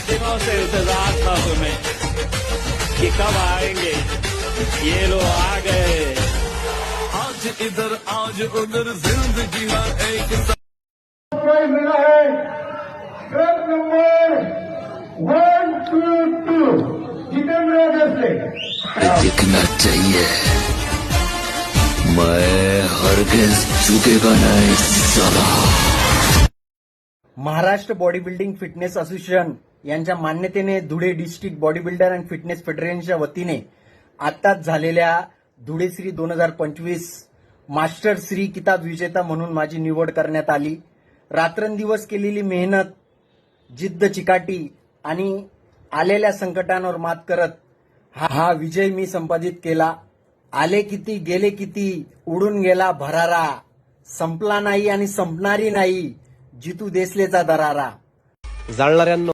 दिनों से इंतजार था तुम्हें कि कब आएंगे, ये लो आ गए। आज इधर आज उधर जिंदगी हर एक प्राइज मिला है ट्रक नंबर 122 जितेंद्र देसले। दिखना चाहिए मैं हरगिज झुकेगा नहीं साला। Maharashtra body building fitness association यांच्या मान्यतेने Dhule district body builder and fitness फेडरेशनच्या वतीने आत्ताच झालेल्या धुळे श्री 2025 मास्टर श्री किताब विजेता म्हणून माझी निवड करण्यात आली। रात्रंदिवस केलेली मेहनत, जिद्द चिकाटी आणि आलेल्या संकटांवर मात करत हा विजय मी संपादित केला। आले किती गेले किती उडून गेला भरारा, संपला नाही आणि संपणारी नाही जितू देसलेचा दरारा। जाणणाऱ्यांनो